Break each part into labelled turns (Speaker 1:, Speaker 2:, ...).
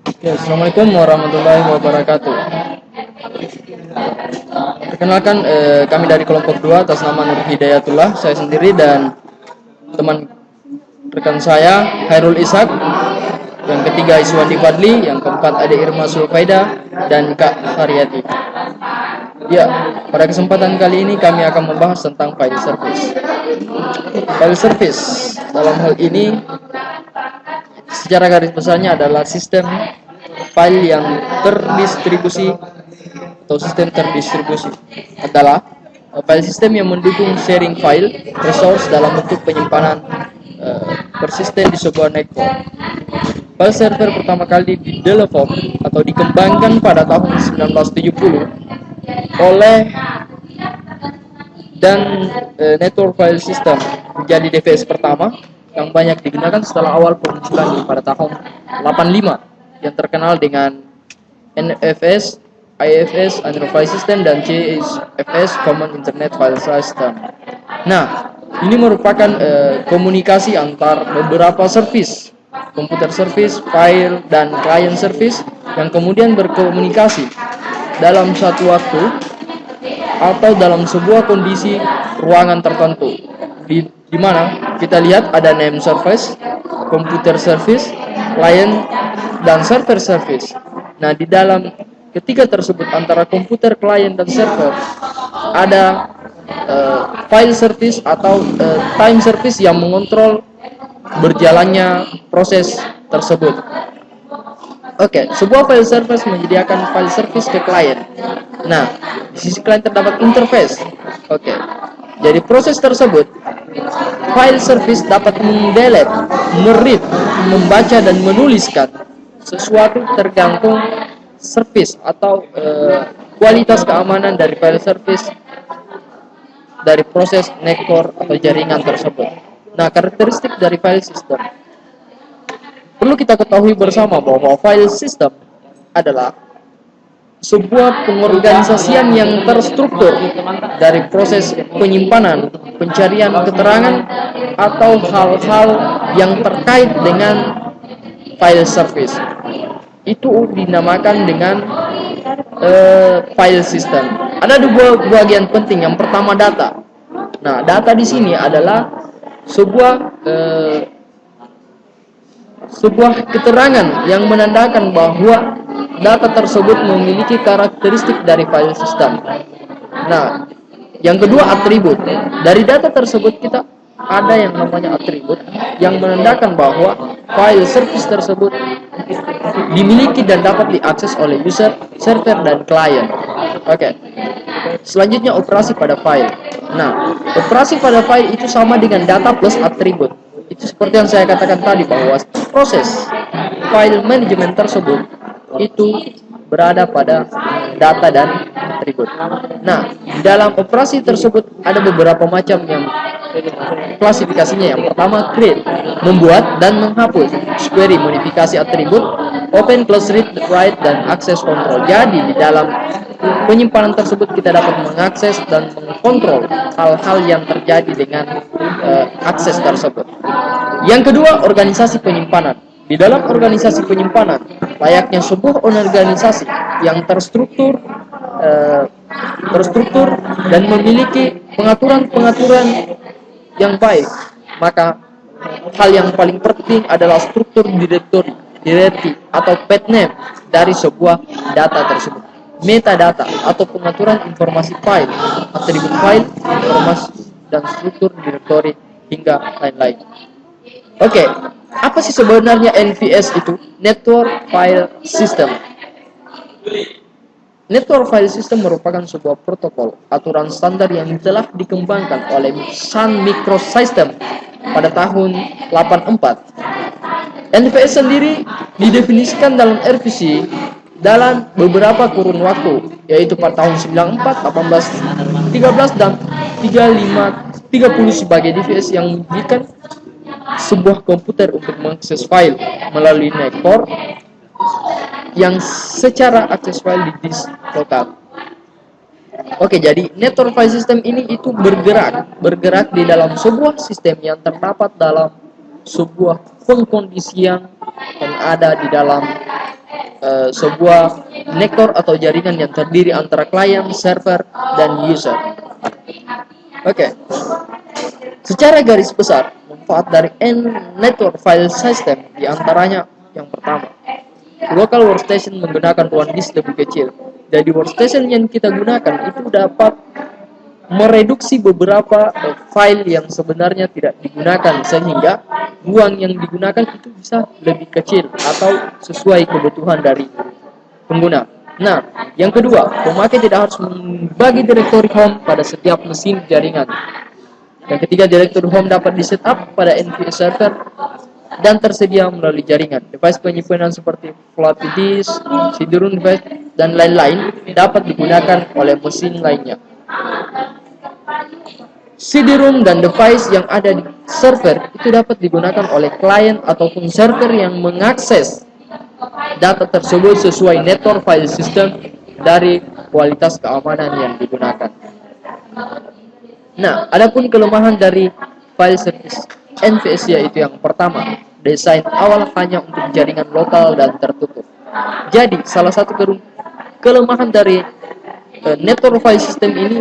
Speaker 1: Oke, Assalamualaikum warahmatullahi wabarakatuh. Perkenalkan, kami dari kelompok 2 atas nama Nur Hidayatullah, saya sendiri dan teman rekan saya Hairul Ishak, yang ketiga Iswandi Fadli, yang keempat Ade Irma Sulfaida dan Kak Haryati. Ya, pada kesempatan kali ini kami akan membahas tentang file service. File service dalam hal ini secara garis besarnya adalah sistem file yang terdistribusi atau sistem terdistribusi adalah file system yang mendukung sharing file resource dalam bentuk penyimpanan persisten di sebuah network. File server pertama kali di-develop atau dikembangkan pada tahun 1970 oleh dan network file system menjadi DVS pertama yang banyak digunakan setelah awal pemunculan pada tahun 85 yang terkenal dengan NFS, IFS, Android File System, dan CFS, Common Internet File System. Nah, ini merupakan komunikasi antar beberapa service, komputer service, file, dan client service yang kemudian berkomunikasi dalam satu waktu atau dalam sebuah kondisi ruangan tertentu. Di mana kita lihat ada name service, computer service, client, dan server service. Nah, di dalam ketiga tersebut antara komputer, client, dan server ada file service atau time service yang mengontrol berjalannya proses tersebut. Oke, sebuah file service menyediakan file service ke klien. Nah, di sisi klien terdapat interface. Oke, jadi proses tersebut file service dapat mendelete, meread, membaca, dan menuliskan sesuatu tergantung service atau kualitas keamanan dari file service dari proses network atau jaringan tersebut. Nah, karakteristik dari file system perlu kita ketahui bersama bahwa file system adalah sebuah pengorganisasian yang terstruktur dari proses penyimpanan, pencarian keterangan, atau hal-hal yang terkait dengan file service. Itu dinamakan dengan file system. Ada dua bagian penting. Yang pertama data. Nah, data di sini adalah sebuah keterangan yang menandakan bahwa data tersebut memiliki karakteristik dari file system. Nah, yang kedua atribut. Dari data tersebut kita ada yang namanya atribut yang menandakan bahwa file service tersebut dimiliki dan dapat diakses oleh user, server, dan klien. Oke. Selanjutnya operasi pada file. Nah, operasi pada file itu sama dengan data plus atribut. Itu seperti yang saya katakan tadi bahwa proses file manajemen tersebut itu berada pada data dan atribut. Nah, dalam operasi tersebut ada beberapa macam yang klasifikasinya. Yang pertama create, membuat dan menghapus, query, modifikasi atribut, open, close, read, write, dan access control. Jadi di dalam penyimpanan tersebut kita dapat mengakses dan mengkontrol hal-hal yang terjadi dengan akses tersebut. Yang kedua, organisasi penyimpanan. Di dalam organisasi penyimpanan, layaknya sebuah organisasi yang terstruktur dan memiliki pengaturan-pengaturan yang baik, maka hal yang paling penting adalah struktur directory atau path name dari sebuah data tersebut. Metadata atau pengaturan informasi file, atribut file, informasi, dan struktur directory hingga lain-lain. Oke, apa sih sebenarnya NFS itu? Network File System. Network File System merupakan sebuah protokol aturan standar yang telah dikembangkan oleh Sun Microsystems pada tahun 84. NFS sendiri didefinisikan dalam RVC dalam beberapa kurun waktu, yaitu pada tahun 94, 18, 13, dan 30 sebagai DVS yang memberikan sebuah komputer untuk mengakses file melalui network yang secara akses file di disk lokal. Oke, jadi network file system ini itu bergerak di dalam sebuah sistem yang terdapat dalam sebuah pengkondisian yang ada di dalam sebuah network atau jaringan yang terdiri antara klien, server, dan user. Oke. Secara garis besar, manfaat dari network file system diantaranya yang pertama, local workstation menggunakan ruang disk lebih kecil. Jadi workstation yang kita gunakan itu dapat mereduksi beberapa file yang sebenarnya tidak digunakan, sehingga ruang yang digunakan itu bisa lebih kecil atau sesuai kebutuhan dari pengguna. Nah, yang kedua, pemakai tidak harus membagi directory home pada setiap mesin jaringan. Yang ketiga, directory home dapat di-setup pada NVS server dan tersedia melalui jaringan. Device penyimpanan seperti floppy disk, CD-ROM device, dan lain-lain dapat digunakan oleh mesin lainnya. CD-ROM dan device yang ada di server itu dapat digunakan oleh klien ataupun server yang mengakses data tersebut sesuai network file system dari kualitas keamanan yang digunakan. Nah, adapun kelemahan dari file service NVS yaitu yang pertama, desain awal hanya untuk jaringan lokal dan tertutup. Jadi, salah satu kelemahan dari network file system ini,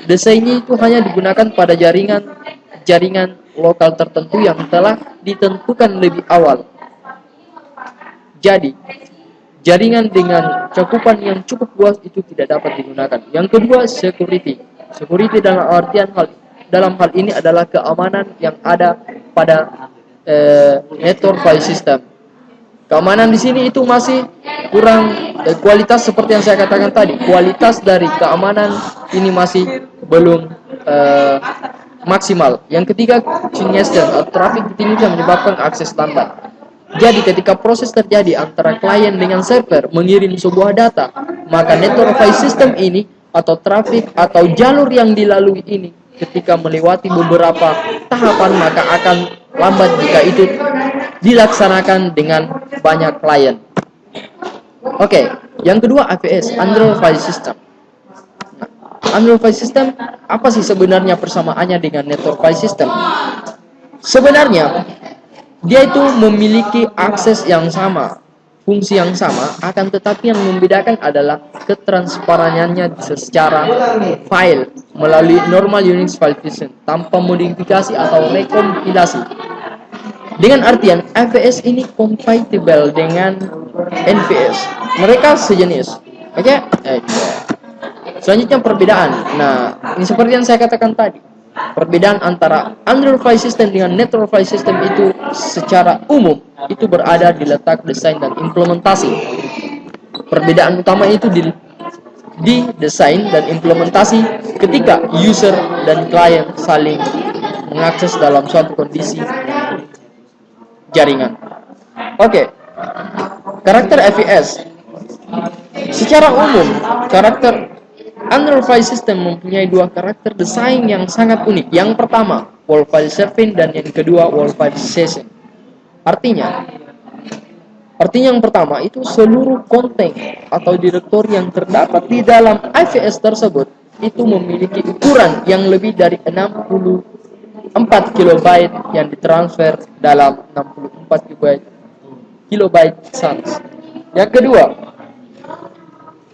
Speaker 1: desainnya itu hanya digunakan pada jaringan lokal tertentu yang telah ditentukan lebih awal. Jadi, jaringan dengan cakupan yang cukup luas itu tidak dapat digunakan. Yang kedua, security. Security dalam hal ini adalah keamanan yang ada pada network file system. Keamanan di sini itu masih kurang kualitas seperti yang saya katakan tadi. Kualitas dari keamanan ini masih belum maksimal. Yang ketiga, congestion atau traffic tinggi yang menyebabkan akses lambat. Jadi ketika proses terjadi antara klien dengan server mengirim sebuah data, maka network file system ini atau traffic atau jalur yang dilalui ini ketika melewati beberapa tahapan maka akan lambat jika itu dilaksanakan dengan banyak klien. Oke, yang kedua AFS, Android File System. Nah, Android File System apa sih sebenarnya persamaannya dengan network file system? Sebenarnya dia itu memiliki akses yang sama, fungsi yang sama, akan tetapi yang membedakan adalah ketransparanannya secara file melalui normal Unix file system tanpa modifikasi atau rekompilasi. Dengan artian AVS ini compatible dengan NVS. Mereka sejenis. Oke? Selanjutnya perbedaan. Nah, ini seperti yang saya katakan tadi. Perbedaan antara Android file system dengan network file system itu secara umum itu berada di letak desain dan implementasi. Perbedaan utama itu di desain dan implementasi ketika user dan klien saling mengakses dalam suatu kondisi jaringan. Oke. Karakter AVS. Secara umum, karakter Android file system mempunyai dua karakter desain yang sangat unik. Yang pertama, wall file serving, dan yang kedua, wall file session. Artinya yang pertama itu seluruh konten atau direktori yang terdapat di dalam AVS tersebut itu memiliki ukuran yang lebih dari 64 KB yang ditransfer dalam 64 KB sans. Yang kedua,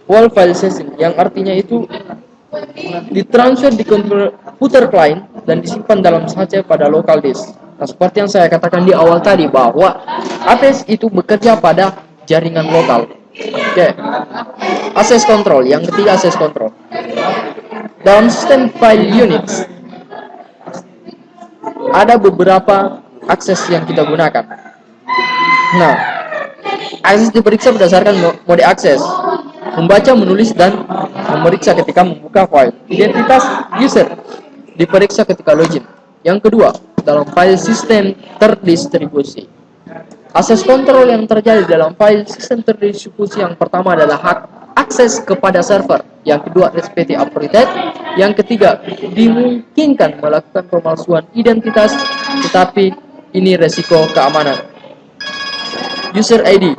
Speaker 1: wall file system yang artinya itu ditransfer di komputer klien dan disimpan dalam saja pada local disk. Nah, seperti yang saya katakan di awal tadi bahwa AVS itu bekerja pada jaringan lokal. Oke. Access control, yang ketiga access control. Dalam sistem file Unix ada beberapa akses yang kita gunakan. Nah, akses diperiksa berdasarkan mode akses, membaca, menulis, dan memeriksa ketika membuka file. Identitas user diperiksa ketika login. Yang kedua, dalam file system terdistribusi. Akses kontrol yang terjadi dalam file sistem terdistribusi yang pertama adalah hak akses kepada server. Yang kedua, respect authority. Yang ketiga, dimungkinkan melakukan pemalsuan identitas, tetapi ini resiko keamanan. User ID.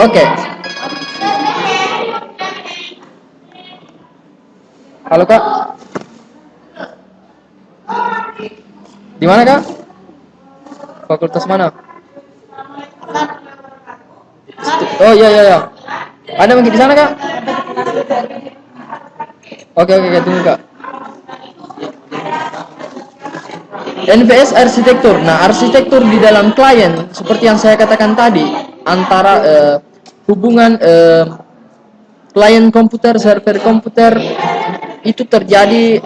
Speaker 1: Oke. Halo Kak. Di mana Kak? fakultas mana? Oh iya iya iya. Anda mungkin di sana Kak? Oke oke, tunggu Kak. NVS arsitektur. Nah, arsitektur di dalam klien seperti yang saya katakan tadi, antara hubungan klien komputer, server komputer itu terjadi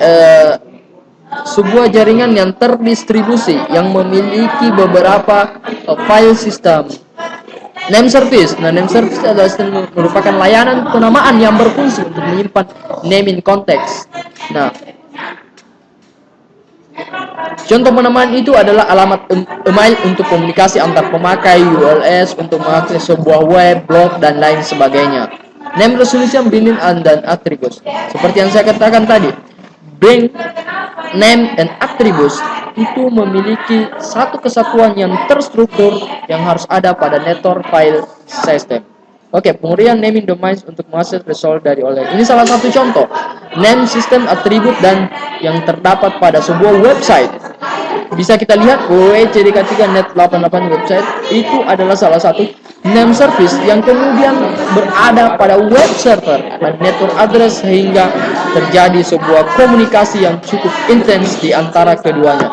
Speaker 1: sebuah jaringan yang terdistribusi yang memiliki beberapa file system. Name service. Nah, name service adalah merupakan layanan penamaan yang berfungsi untuk menyimpan name in context. Nah, contoh penamaan itu adalah alamat email untuk komunikasi antar pemakai, URLs untuk mengakses sebuah web, blog, dan lain sebagainya. Name resolution, binding, dan attributes. Seperti yang saya katakan tadi, bring, name, and attributes itu memiliki satu kesatuan yang terstruktur yang harus ada pada network file system. Oke, pemberian naming domains untuk mengakses result dari online. Ini salah satu contoh name system atribut dan yang terdapat pada sebuah website. Bisa kita lihat www.cdk3net88 website itu adalah salah satu name service yang kemudian berada pada web server dan network address sehingga terjadi sebuah komunikasi yang cukup intens di antara keduanya.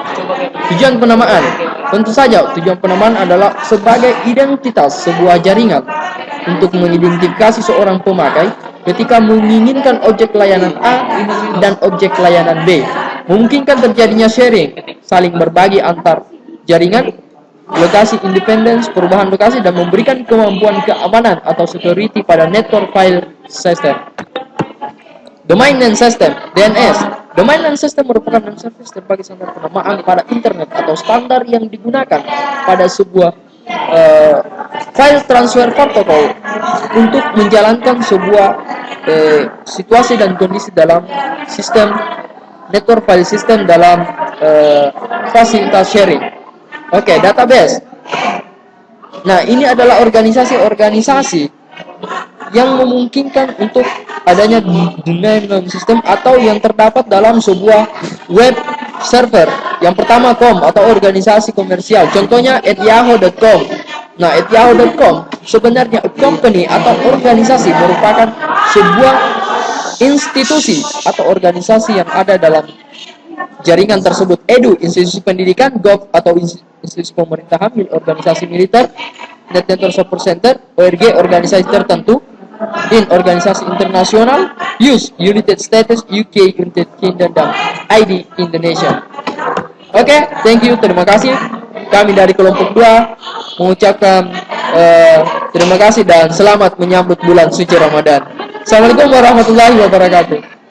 Speaker 1: Tujuan penamaan. Tentu saja tujuan penamaan adalah sebagai identitas sebuah jaringan untuk mengidentifikasi seorang pemakai ketika menginginkan objek layanan A dan objek layanan B. Memungkinkan terjadinya sharing, saling berbagi antar jaringan, lokasi independence, perubahan lokasi, dan memberikan kemampuan keamanan atau security pada network file system. Domain Name System, DNS. Domain Name System merupakan name service sebagai standar penamaan pada internet atau standar yang digunakan pada sebuah file transfer protocol untuk menjalankan sebuah situasi dan kondisi dalam sistem network file system dalam fasilitas sharing. Oke, database. Nah, ini adalah organisasi-organisasi yang memungkinkan untuk adanya domain name system atau yang terdapat dalam sebuah web server. Yang pertama com atau organisasi komersial. Contohnya @yahoo.com. Nah, @yahoo.com sebenarnya company atau organisasi merupakan sebuah institusi atau organisasi yang ada dalam jaringan tersebut. Edu, institusi pendidikan, gov atau institusi pemerintahan, organisasi militer, net network support center, ORG, organisasi tertentu, in organisasi internasional, use United States, UK, United Kingdom, dan ID Indonesia. Oke, thank you, terima kasih. Kami dari kelompok 2 mengucapkan terima kasih dan selamat menyambut bulan suci Ramadan. Assalamualaikum warahmatullahi wabarakatuh.